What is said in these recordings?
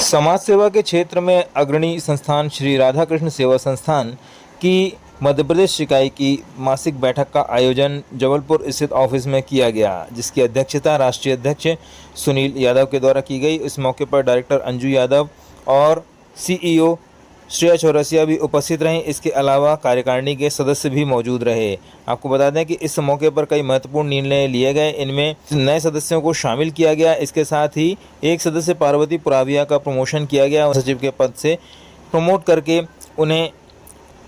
समाज सेवा के क्षेत्र में अग्रणी संस्थान श्री राधाकृष्ण सेवा संस्थान की मध्य प्रदेश इकाई की मासिक बैठक का आयोजन जबलपुर स्थित ऑफिस में किया गया, जिसकी अध्यक्षता राष्ट्रीय अध्यक्ष सुनील यादव के द्वारा की गई। इस मौके पर डायरेक्टर अंजू यादव और सीईओ श्रेया चौरसिया भी उपस्थित रहीं। इसके अलावा कार्यकारिणी के सदस्य भी मौजूद रहे। आपको बता दें कि इस मौके पर कई महत्वपूर्ण निर्णय लिए गए। इनमें नए सदस्यों को शामिल किया गया। इसके साथ ही एक सदस्य पार्वती पुराविया का प्रमोशन किया गया। सचिव के पद से प्रमोट करके उन्हें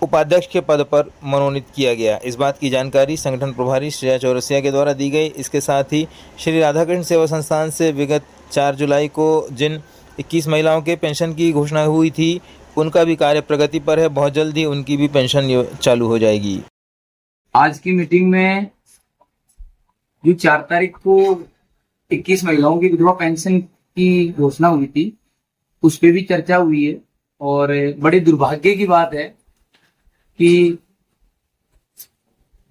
उपाध्यक्ष के पद पर मनोनीत किया गया। इस बात की जानकारी संगठन प्रभारी श्रेया चौरसिया के द्वारा दी गई। इसके साथ ही श्री राधाकृष्ण सेवा संस्थान से विगत 4 जुलाई को जिन 21 महिलाओं के पेंशन की घोषणा हुई थी, उनका भी कार्य प्रगति पर है। बहुत जल्द ही उनकी भी पेंशन चालू हो जाएगी। आज की मीटिंग में जो 4 तारीख को 21 महिलाओं की विधवा पेंशन की घोषणा हुई थी, उस पर भी चर्चा हुई है। और बड़े दुर्भाग्य की बात है कि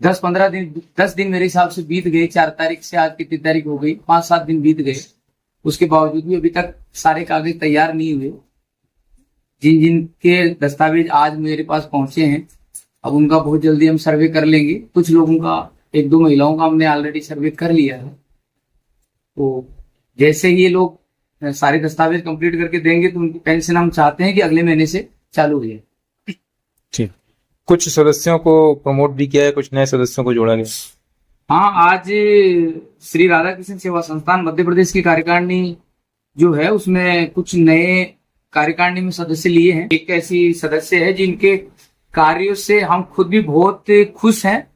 10 दिन मेरे हिसाब से बीत गए। 4 तारीख से आज कितनी तारीख हो गई, 5-7 दिन बीत गए। उसके बावजूद भी अभी तक सारे कागज तैयार नहीं हुए। जिनके दस्तावेज आज मेरे पास पहुंचे हैं, अब उनका बहुत जल्दी हम सर्वे कर लेंगे। कुछ लोगों का, 1-2 महिलाओं का हमने ऑलरेडी सर्वे कर लिया है। तो जैसे ही ये लोग सारे दस्तावेज कंप्लीट करके देंगे तो उनकी पेंशन हम चाहते हैं कि अगले महीने से चालू हो जाए। ठीक, कुछ सदस्यों को प्रमोट भी किया है, कुछ नए सदस्यों को जोड़ा गया। हाँ, आज श्री राधाकृष्ण सेवा संस्थान मध्य प्रदेश की कार्यकारिणी जो है, उसमें कुछ नए कार्यकारिणी में सदस्य लिए हैं। एक ऐसी सदस्य है जिनके कार्यों से हम खुद भी बहुत खुश हैं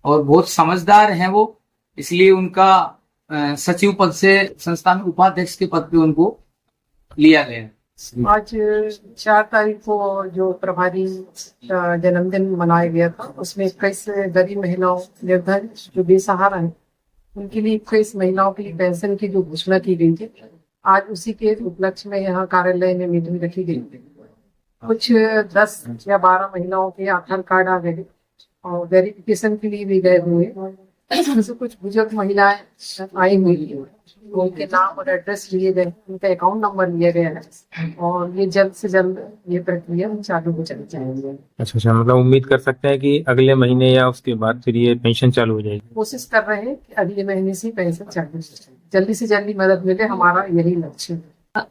और बहुत समझदार हैं वो, इसलिए उनका सचिव पद से संस्थान उपाध्यक्ष के पद पे उनको लिया गया है। आज 4 तारीख को जो प्रभारी जन्मदिन मनाया गया था, उसमें 21 गरीब महिलाओं, निर्धन जो बेसहारा हैं, उनके लिए 21 महिलाओं के लिए पेंशन की जो घोषणा की गई थी, आज उसी के उपलक्ष्य में यहाँ कार्यालय में मीटिंग रखी गई थी। कुछ 10 या 12 महिलाओं के आधार कार्ड आ गए और वेरिफिकेशन के लिए भी गए हुए। इसमें से कुछ बुजुर्ग महिलाएं आई हुई थी, उनके नाम और एड्रेस लिए गए, उनका अकाउंट नंबर लिया गया है और ये जल्द से जल्द ये प्रक्रिया चालू हो जाएगी। अच्छा, मतलब उम्मीद कर सकते हैं कि अगले महीने या उसके बाद फिर ये पेंशन चालू हो जाएगी। कोशिश कर रहे हैं कि अगले महीने से पेंशन चालू हो जाए, जल्दी से जल्दी मदद मिले, हमारा यही लक्ष्य है।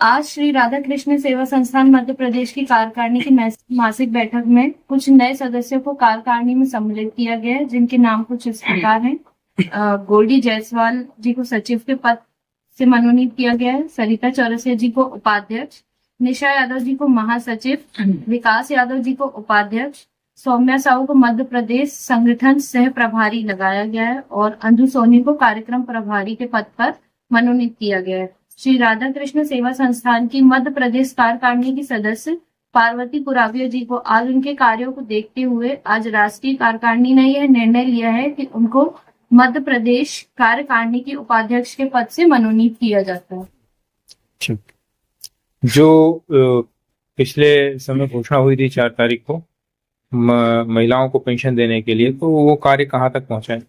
आज श्री राधाकृष्ण सेवा संस्थान मध्य प्रदेश की कार्यकारिणी की मासिक बैठक में कुछ नए सदस्यों को कार्यकारिणी में सम्मिलित किया गया है, जिनके नाम कुछ इस प्रकार हैं। गोल्डी जायसवाल जी को सचिव के पद से मनोनीत किया गया है। सरिता चौरसिया जी को उपाध्यक्ष, निशा यादव जी को महासचिव, विकास यादव जी को उपाध्यक्ष, सौम्या साहू को मध्य प्रदेश संगठन सह प्रभारी लगाया गया है और अंजू सोनी को कार्यक्रम प्रभारी के पद पर मनोनीत किया गया है। श्री राधाकृष्ण सेवा संस्थान की मध्य प्रदेश कार्यकारिणी की सदस्य पार्वती पुराविया जी को आज उनके कार्यों को देखते हुए आज राष्ट्रीय कार्यकारिणी ने यह निर्णय लिया है कि उनको मध्य प्रदेश कार्यकारिणी की उपाध्यक्ष के पद से मनोनीत किया जाता है। ठीक, जो पिछले समय घोषणा हुई थी 4 तारीख को महिलाओं को पेंशन देने के लिए, तो वो कार्य कहाँ तक पहुंचा है?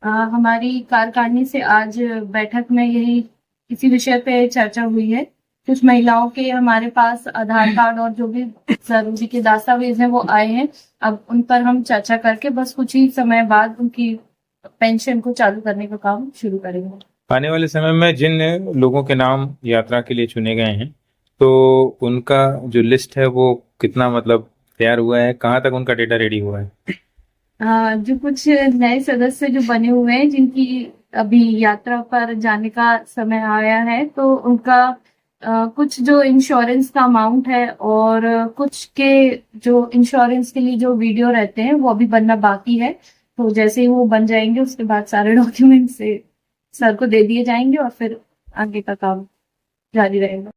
हमारी कार्यकारिणी से आज बैठक में यही इसी विषय पे चर्चा हुई है। कुछ महिलाओं के हमारे पास आधार कार्ड और जो भी जरूरी के दस्तावेज हैं वो आए हैं। अब उन पर हम चर्चा करके बस कुछ ही समय बाद उनकी पेंशन को चालू करने का काम शुरू करेंगे। आने वाले समय में जिन लोगों के नाम यात्रा के लिए चुने गए हैं, तो उनका जो लिस्ट है वो कितना मतलब तैयार हुआ है, कहाँ तक उनका डेटा रेडी हुआ है? जो कुछ नए सदस्य जो बने हुए हैं, जिनकी अभी यात्रा पर जाने का समय आया है, तो उनका कुछ जो इंश्योरेंस का अमाउंट है और कुछ के जो इंश्योरेंस के लिए जो वीडियो रहते हैं वो अभी बनना बाकी है। तो जैसे ही वो बन जाएंगे उसके बाद सारे डॉक्यूमेंट से सर को दे दिए जाएंगे और फिर आगे का काम जारी रहेगा।